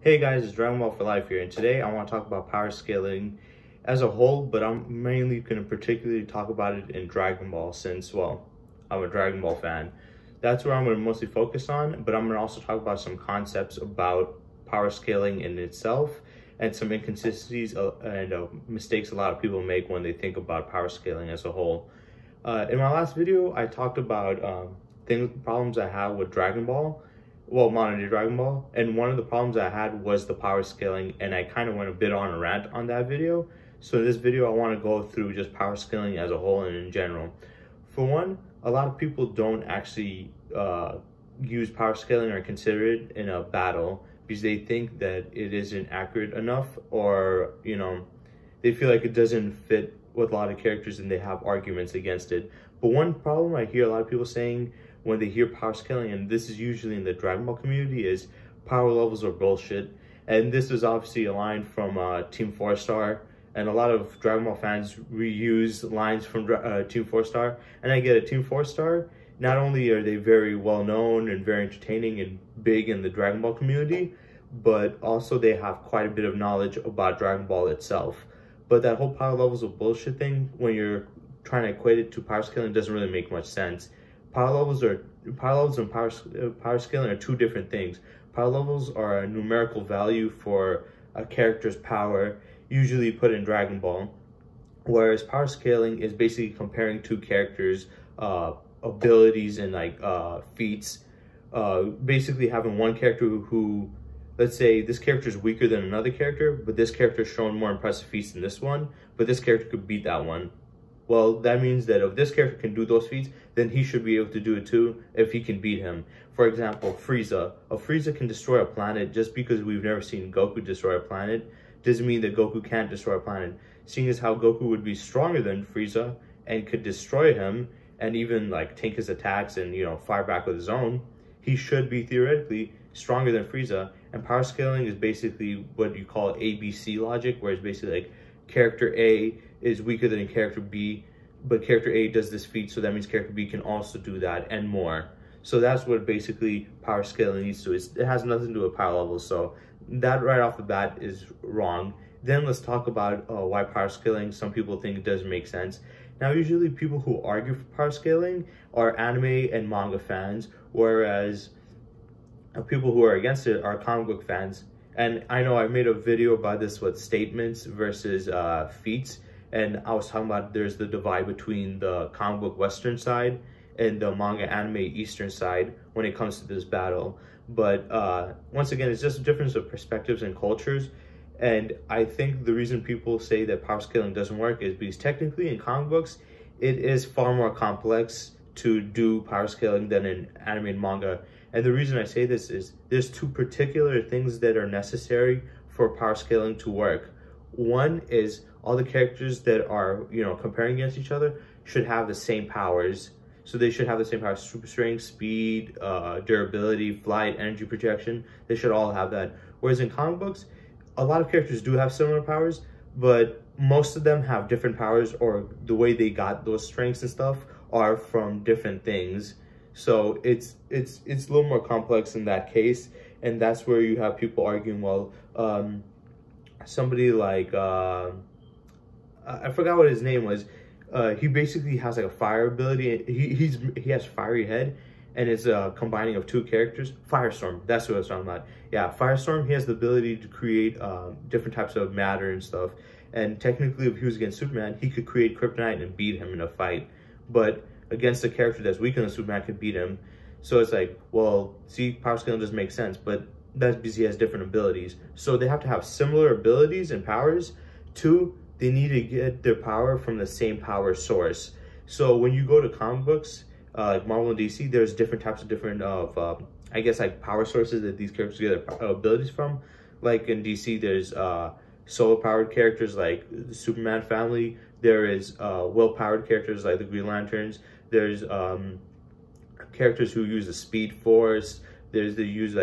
Hey guys, it's Dragon Ball for Life here, and today I want to talk about power scaling as a whole, but I'm mainly going to particularly talk about it in Dragon Ball since, well, I'm a Dragon Ball fan. That's where I'm going to mostly focus on, but I'm going to also talk about some concepts about power scaling in itself and some inconsistencies and mistakes a lot of people make when they think about power scaling as a whole. In my last video, I talked about problems I have with Dragon Ball. Well, modern day Dragon Ball, and one of the problems I had was the power scaling, and I kind of went a bit on a rant on that video. So in this video, I want to go through just power scaling as a whole and in general. For one, a lot of people don't actually use power scaling or consider it in a battle because they think that it isn't accurate enough, or they feel like it doesn't fit with a lot of characters and they have arguments against it. But one problem I hear a lot of people saying when they hear power scaling, and this is usually in the Dragon Ball community, is power levels are bullshit. And this is obviously a line from Team 4-Star, and a lot of Dragon Ball fans reuse lines from Team 4-Star. And I get it, Team 4-Star, not only are they very well known and very entertaining and big in the Dragon Ball community, but also they have quite a bit of knowledge about Dragon Ball itself. But that whole power levels of bullshit thing, when you're trying to equate it to power scaling, doesn't really make much sense. Power levels and power scaling are two different things. Power levels are a numerical value for a character's power, usually put in Dragon Ball, whereas power scaling is basically comparing two characters' abilities and feats. Basically having one character who, let's say this character is weaker than another character, but this character is showing more impressive feats than this one, but this character could beat that one. Well, that means that if this character can do those feats, then he should be able to do it too if he can beat him. For example, Frieza. Frieza can destroy a planet. Just because we've never seen Goku destroy a planet doesn't mean that Goku can't destroy a planet. Seeing as how Goku would be stronger than Frieza and could destroy him and even tank his attacks and fire back with his own, he should be theoretically stronger than Frieza. And power scaling is basically what you call ABC logic, where it's basically character A is weaker than character B, but character A does this feat, so that means character B can also do that and more. So that's what basically power scaling leads to. It has nothing to do with power levels, so that right off the bat is wrong. Then let's talk about why power scaling, some people think it doesn't make sense. Now, usually people who argue for power scaling are anime and manga fans, whereas people who are against it are comic book fans. And I know I made a video about this with statements versus feats, and I was talking about there's the divide between the comic book Western side and the manga anime Eastern side when it comes to this battle. But once again, it's just a difference of perspectives and cultures. And I think the reason people say that power scaling doesn't work is because technically in comic books, it is far more complex to do power scaling than in anime and manga. And the reason I say this is there's two particular things that are necessary for power scaling to work. One is all the characters that are, comparing against each other should have the same powers. So they should have the same powers: super strength, speed, durability, flight, energy projection. They should all have that. Whereas in comic books, a lot of characters do have similar powers, but most of them have different powers, or the way they got those strengths and stuff are from different things. So it's a little more complex in that case, and that's where you have people arguing, well, somebody like, I forgot what his name was, he basically has a fire ability. He has fiery head, and it's a combining of two characters. Firestorm, that's what I was talking about. Yeah, Firestorm, he has the ability to create different types of matter and stuff, and technically if he was against Superman, he could create kryptonite and beat him in a fight. But against a character that's weaker than Superman could beat him. So it's well, see, power scaling doesn't make sense, but that's because he has different abilities. So they have to have similar abilities and powers. Two, they need to get their power from the same power source. So when you go to comic books, like Marvel and DC, there's different types of power sources that these characters get their abilities from. Like in DC, there's solar-powered characters like the Superman family. There is will-powered characters like the Green Lanterns. There's characters who use the Speed Force. They use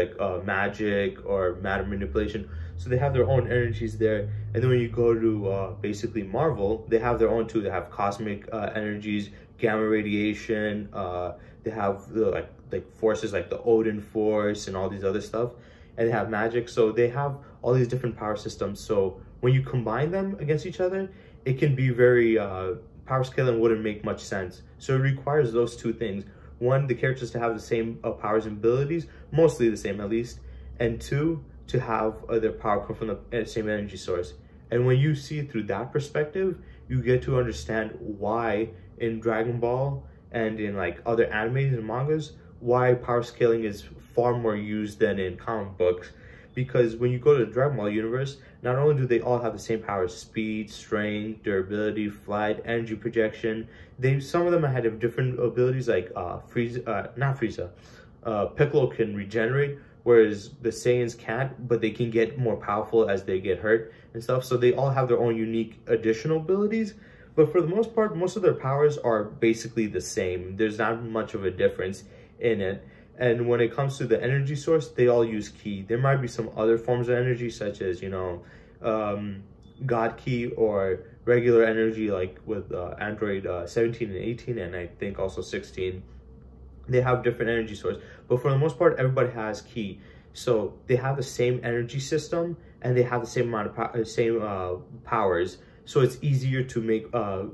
magic or matter manipulation. So they have their own energies there. And then when you go to basically Marvel, they have their own too. They have cosmic energies, gamma radiation. They have the forces like the Odin Force and all these other stuff. and they have magic. So they have all these different power systems. So when you combine them against each other, it can be very, power scaling wouldn't make much sense. So it requires those two things. One, the characters to have the same powers and abilities, mostly the same at least. And two, to have their power come from the same energy source. And when you see it through that perspective, you get to understand why in Dragon Ball and in like other animes and mangas, why power scaling is far more used than in comic books. Because when you go to the Dragon Ball universe, not only do they all have the same powers, speed, strength, durability, flight, energy projection, some of them have different abilities like Piccolo can regenerate, whereas the Saiyans can't, but they can get more powerful as they get hurt and stuff. So they all have their own unique additional abilities. But for the most part, most of their powers are basically the same. There's not much of a difference in it. And when it comes to the energy source, they all use ki. There might be some other forms of energy, such as, you know, God ki or regular energy, like with Android 17 and 18, and I think also 16. They have different energy source. But for the most part, everybody has ki. So they have the same energy system, and they have the same amount of powers. So it's easier to make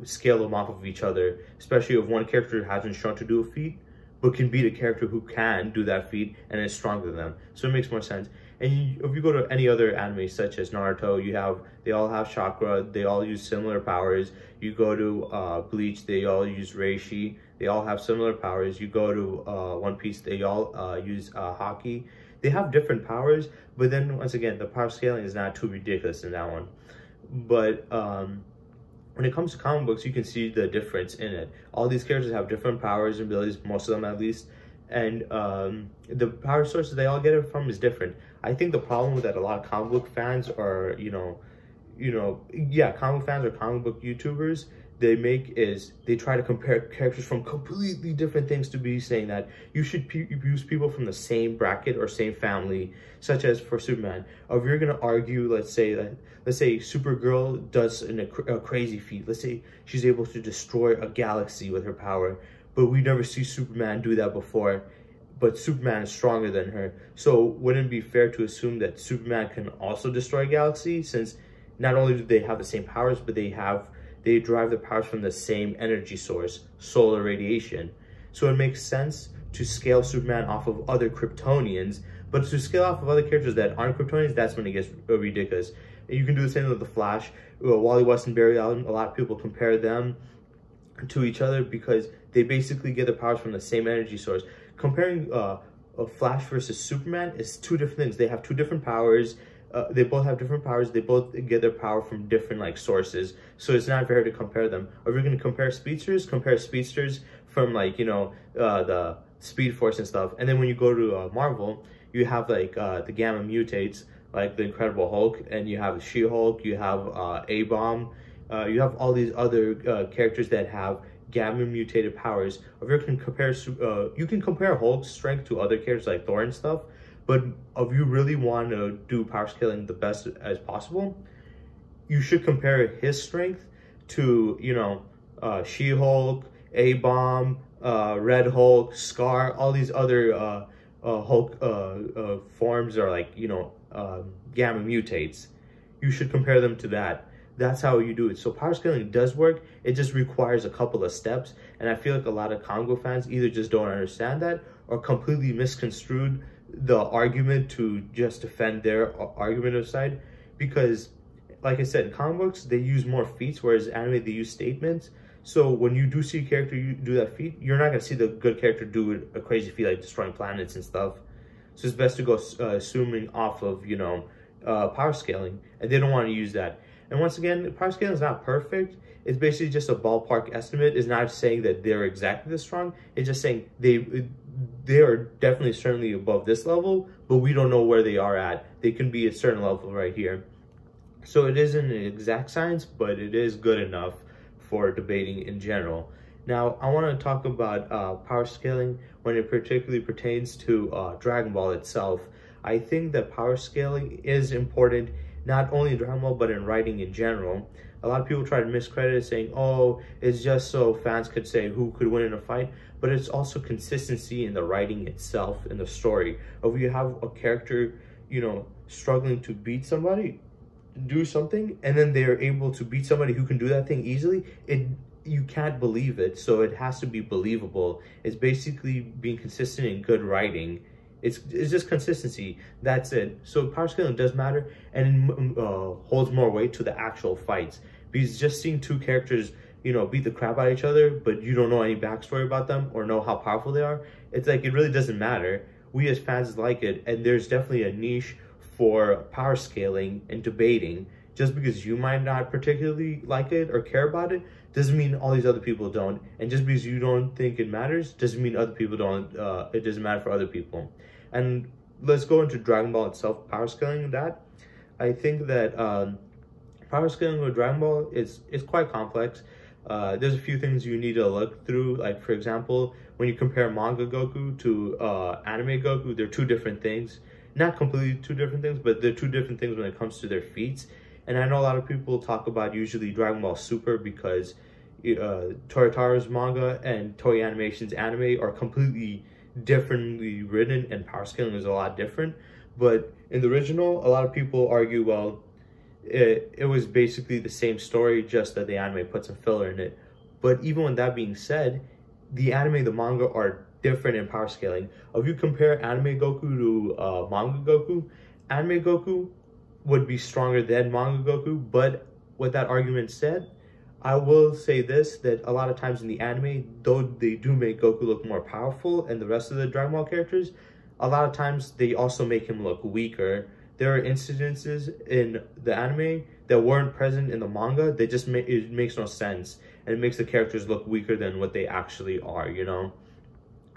scale them off of each other, especially if one character hasn't shown to do a feat, but can beat a character who can do that feat and is stronger than them. So it makes more sense. And if you go to any other anime, such as Naruto, they all have chakra, they all use similar powers. You go to Bleach, they all use Reishi, they all have similar powers. You go to One Piece, they all use Haki. They have different powers, but then once again, the power scaling is not too ridiculous in that one. But when it comes to comic books, you can see the difference in it. All these characters have different powers and abilities, most of them at least, and the power sources they all get it from is different. I think the problem that a lot of comic book fans are, comic fans or comic book YouTubers, they make is they try to compare characters from completely different things to be saying that you should use people from the same bracket or same family, such as for Superman. Or if you're going to argue, let's say Supergirl does a crazy feat. Let's say she's able to destroy a galaxy with her power, but we never see Superman do that before. But Superman is stronger than her. So wouldn't it be fair to assume that Superman can also destroy a galaxy, since not only do they have the same powers, but they derive their powers from the same energy source, solar radiation. So it makes sense to scale Superman off of other Kryptonians, but to scale off of other characters that aren't Kryptonians, that's when it gets ridiculous. You can do the same with the Flash. Wally West and Barry Allen, a lot of people compare them to each other because they basically get their powers from the same energy source. Comparing a Flash versus Superman is two different things. They have two different powers. They both have different powers. They both get their power from different sources. So it's not fair to compare them. Or if you're going to compare speedsters from the Speed Force and stuff. And then when you go to Marvel, you have the Gamma Mutates, like the Incredible Hulk, and you have She-Hulk, you have A-Bomb, you have all these other characters that have Gamma mutated powers. If you can compare Hulk's strength to other characters like Thor and stuff, but if you really want to do power scaling the best as possible, you should compare his strength to She-Hulk, A-Bomb, Red Hulk, Scar, all these other Hulk forms are Gamma mutates. You should compare them to that. That's how you do it. So power scaling does work. It just requires a couple of steps. And I feel like a lot of comic book fans either just don't understand that or completely misconstrued the argument to just defend their argumentative side. Because, like I said, in comic books, they use more feats, whereas anime, they use statements. So when you do see a character do that feat, you're not going to see the good character do a crazy feat like destroying planets and stuff. So it's best to go assuming off of, power scaling. And they don't want to use that. And once again, power scaling is not perfect. It's basically just a ballpark estimate. It's not saying that they're exactly this strong. It's just saying they are definitely certainly above this level, but we don't know where they are at. They can be a certain level right here. So it isn't an exact science, but it is good enough for debating in general. Now, I want to talk about power scaling when it particularly pertains to Dragon Ball itself. I think that power scaling is important, not only in Dragon Ball, but in writing in general. A lot of people try to miscredit it, saying, oh, it's just so fans could say who could win in a fight, but it's also consistency in the writing itself, in the story. If you have a character, you know, struggling to beat somebody, do something, and then they're able to beat somebody who can do that thing easily, you can't believe it. So it has to be believable. It's basically being consistent in good writing. It's just consistency. That's it. So power scaling does matter, and holds more weight to the actual fights, because just seeing two characters, you know, beat the crap out of each other, but you don't know any backstory about them or know how powerful they are, it's like it really doesn't matter. We as fans like it, and there's definitely a niche for power scaling and debating. Just because you might not particularly like it or care about it doesn't mean all these other people don't, and just because you don't think it matters doesn't mean other people don't. It doesn't matter for other people. And let's go into Dragon Ball itself, power scaling. That I think that power scaling with Dragon Ball is quite complex. There's a few things you need to look through. Like, for example, when you compare manga Goku to anime Goku, they're two different things. Not completely two different things, but they're two different things when it comes to their feats. And I know a lot of people talk about usually Dragon Ball Super because Toritaro's manga and Toei Animation's anime are completely differently written, and power scaling is a lot different. But in the original, a lot of people argue, well, it was basically the same story, just that the anime put some filler in it. But even with that being said, the anime and the manga are different in power scaling. If you compare anime Goku to manga Goku, anime Goku would be stronger than manga Goku. But with that argument said, I will say this, that a lot of times in the anime, though they do make Goku look more powerful and the rest of the Dragon Ball characters, a lot of times they also make him look weaker. There are incidences in the anime that weren't present in the manga. They just it makes no sense, and it makes the characters look weaker than what they actually are, you know?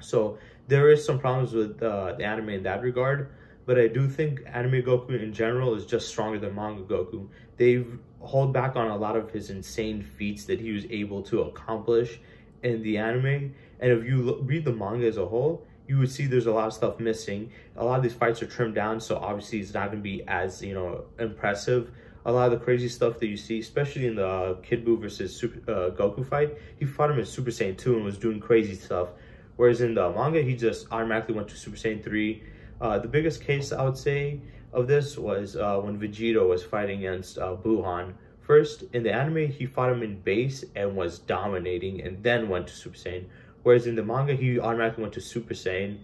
So there is some problems with the anime in that regard, but I do think anime Goku in general is just stronger than manga Goku. They've held back on a lot of his insane feats that he was able to accomplish in the anime. And if you read the manga as a whole, you would see there's a lot of stuff missing. A lot of these fights are trimmed down, so obviously it's not going to be as, you know, impressive. A lot of the crazy stuff that you see, especially in the Kid Buu versus Goku fight, he fought him as Super Saiyan 2 and was doing crazy stuff. Whereas in the manga, he just automatically went to Super Saiyan 3. The biggest case I would say of this was when Vegeta was fighting against Buhan. First, in the anime, he fought him in base and was dominating, and then went to Super Saiyan. Whereas in the manga, he automatically went to Super Saiyan,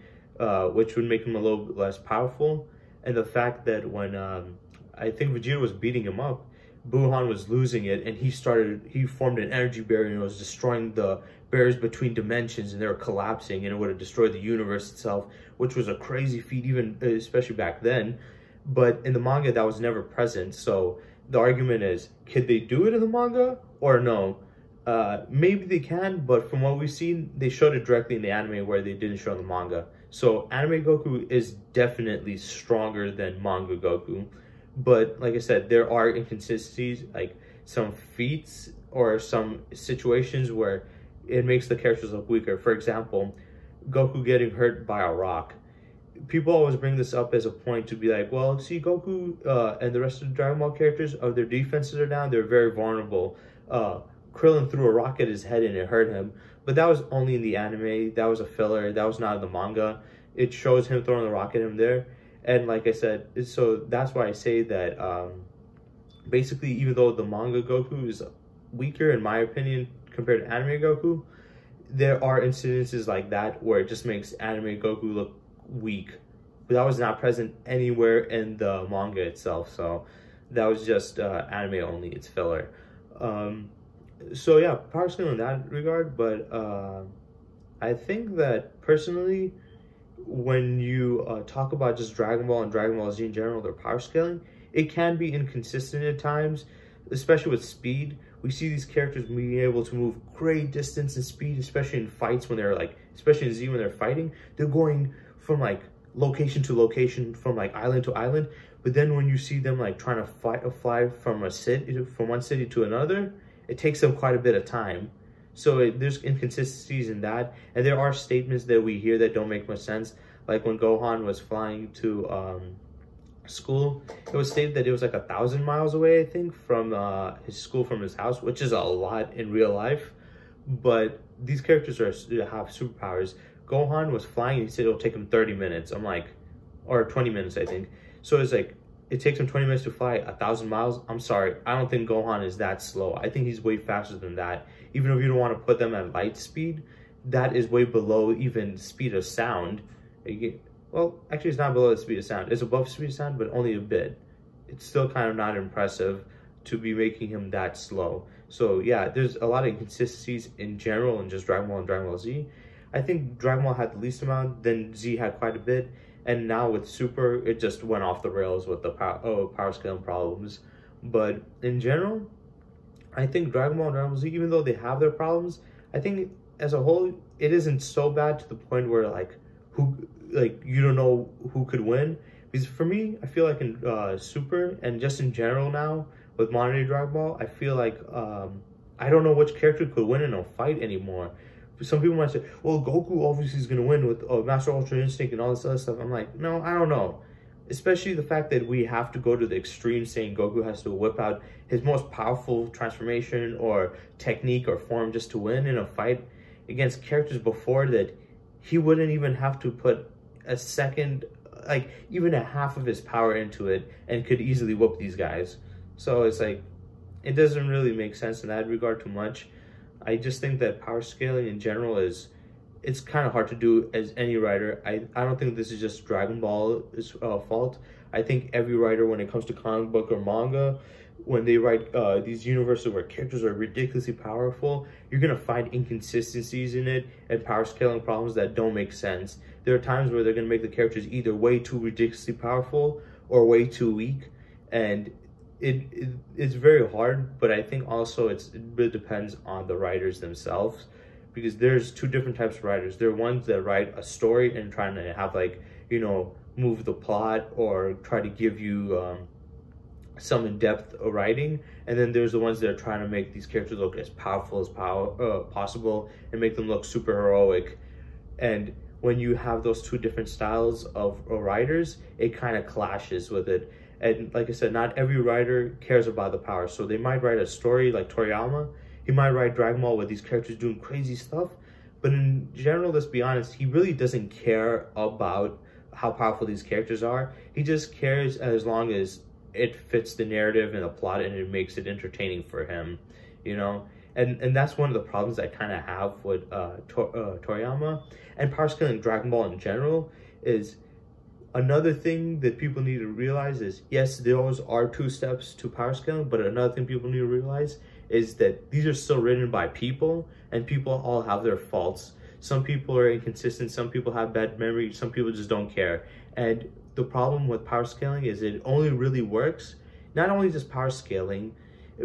which would make him a little bit less powerful. And the fact that when I think Vegeta was beating him up, Buhan was losing it, and he formed an energy barrier and was destroying the barriers between dimensions, and they were collapsing, and it would have destroyed the universe itself, which was a crazy feat, even especially back then. But in the manga, that was never present. So the argument is, could they do it in the manga or no? Maybe they can, but from what we've seen, they showed it directly in the anime where they didn't show in the manga. So anime Goku is definitely stronger than manga Goku. But like I said, there are inconsistencies, like some feats or some situations where it makes the characters look weaker. For example, Goku getting hurt by a rock. People always bring this up as a point to be like, well, see, Goku and the rest of the Dragon Ball characters, their defenses are down, they're very vulnerable. Krillin threw a rock at his head and it hurt him. But that was only in the anime. That was a filler. That was not in the manga. It shows him throwing the rock at him there. And like I said, so that's why I say that basically, even though the manga Goku is weaker, in my opinion, compared to anime Goku, there are incidences like that where it just makes anime Goku look weak. But that was not present anywhere in the manga itself. So that was just anime only. It's filler. So yeah, power scaling in that regard. But I think that personally, when you talk about just Dragon Ball and Dragon Ball Z in general, their power scaling, it can be inconsistent at times, especially with speed. We see these characters being able to move great distance and speed, especially in fights when they're like, especially in Z when they're fighting, they're going from like location to location, from like island to island. But then when you see them like trying to fly from a city, from one city to another, it takes them quite a bit of time. So there's inconsistencies in that, and there are statements that we hear that don't make much sense. Like when Gohan was flying to school, it was stated that it was like 1,000 miles away, I think, from his school, from his house, which is a lot in real life. But these characters have superpowers. Gohan was flying, and he said it'll take him 30 minutes. I'm like, or 20 minutes, I think. So it's like, it takes him 20 minutes to fly 1,000 miles. I'm sorry, I don't think Gohan is that slow. I think he's way faster than that. Even if you don't want to put them at light speed, that is way below even speed of sound. Well, actually it's not below the speed of sound. It's above speed of sound, but only a bit. It's still kind of not impressive to be making him that slow. So yeah, there's a lot of inconsistencies in general in just Dragon Ball and Dragon Ball Z. I think Dragon Ball had the least amount, then Z had quite a bit, and now with Super, it just went off the rails with the power scaling problems. But in general, I think Dragon Ball and Dragon Ball Z, even though they have their problems, I think as a whole, it isn't so bad to the point where you don't know who could win. Because for me, I feel like in Super and just in general now with modern day Dragon Ball, I feel like I don't know which character could win in a fight anymore. Some people might say, well, Goku obviously is going to win with Master Ultra Instinct and all this other stuff. I'm like, no, I don't know. Especially the fact that we have to go to the extreme, saying Goku has to whip out his most powerful transformation or technique or form just to win in a fight against characters before that. He wouldn't even have to put a second, like even a half of his power into it, and could easily whoop these guys. So it's like, it doesn't really make sense in that regard too much. I just think that power scaling in general it's kind of hard to do as any writer. I don't think this is just Dragon Ball's fault. I think every writer, when it comes to comic book or manga, when they write these universes where characters are ridiculously powerful, you're going to find inconsistencies in it and power scaling problems that don't make sense. There are times where they're going to make the characters either way too ridiculously powerful or way too weak, and it's very hard. But I think also it really depends on the writers themselves, because there's two different types of writers. There are ones that write a story and trying to have, like, you know, move the plot or try to give you some in-depth writing, and then there's the ones that are trying to make these characters look as powerful as possible and make them look super heroic. And when you have those two different styles of writers, it kind of clashes with it. And like I said, not every writer cares about the power. So they might write a story like Toriyama. He might write Dragon Ball with these characters doing crazy stuff, but in general, let's be honest, he really doesn't care about how powerful these characters are. He just cares as long as it fits the narrative and the plot and it makes it entertaining for him, you know? And that's one of the problems I kind of have with Toriyama. And power scaling Dragon Ball in general is another thing that people need to realize is, yes, those are two steps to power scaling, but another thing people need to realize is that these are still written by people, and people all have their faults. Some people are inconsistent, some people have bad memory, some people just don't care. And the problem with power scaling is it only really works, not only just power scaling,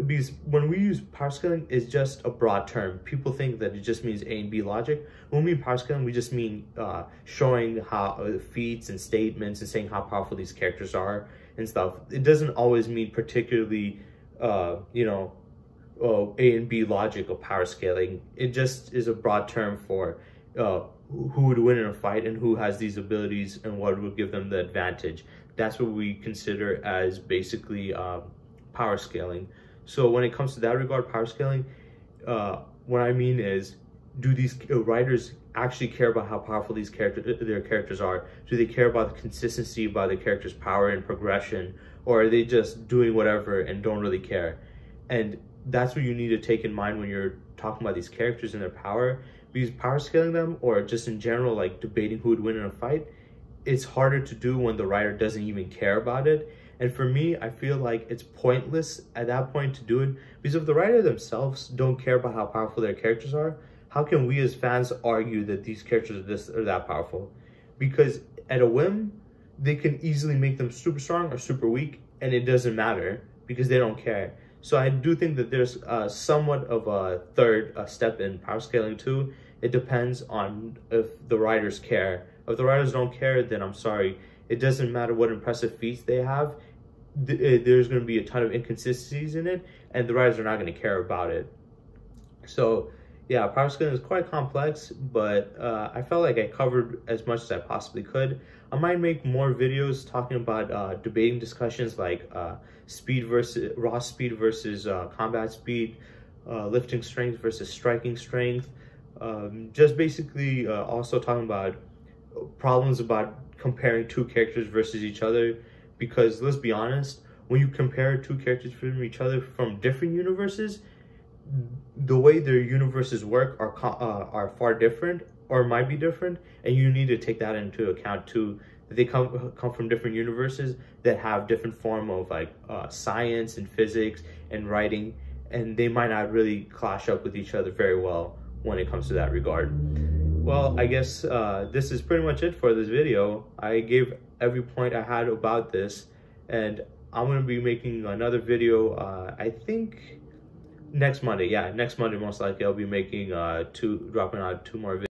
because when we use power scaling, it's just a broad term. People think that it just means A and B logic. When we mean power scaling, we just mean showing how feats and statements and saying how powerful these characters are and stuff. It doesn't always mean particularly, you know, A and B logic of power scaling. It just is a broad term for who would win in a fight and who has these abilities and what would give them the advantage. That's what we consider as basically power scaling. So when it comes to that regard, power scaling, what I mean is, do these writers actually care about how powerful their characters are? Do they care about the consistency about the character's power and progression? Or are they just doing whatever and don't really care? And that's what you need to take in mind when you're talking about these characters and their power. Because power scaling them, or just in general, like debating who would win in a fight, it's harder to do when the writer doesn't even care about it. And for me, I feel like it's pointless at that point to do it, because if the writer themselves don't care about how powerful their characters are, how can we as fans argue that these characters are this or that powerful? Because at a whim, they can easily make them super strong or super weak, and it doesn't matter because they don't care. So I do think that there's somewhat of a third step in power scaling too. It depends on if the writers care. If the writers don't care, then I'm sorry. It doesn't matter what impressive feats they have. There's going to be a ton of inconsistencies in it, and the writers are not going to care about it. So yeah, power scaling is quite complex, but I felt like I covered as much as I possibly could. I might make more videos talking about debating discussions like speed versus raw speed versus combat speed, lifting strength versus striking strength. Just basically also talking about problems about comparing two characters versus each other, because let's be honest, when you compare two characters from each other from different universes, the way their universes work are far different, or might be different, and you need to take that into account too. That they come from different universes that have different form of like science and physics and writing, and they might not really clash up with each other very well when it comes to that regard. Well, I guess this is pretty much it for this video. I gave every point I had about this, and I'm going to be making another video, I think next Monday. Yeah, next Monday most likely I'll be making dropping out 2 more videos.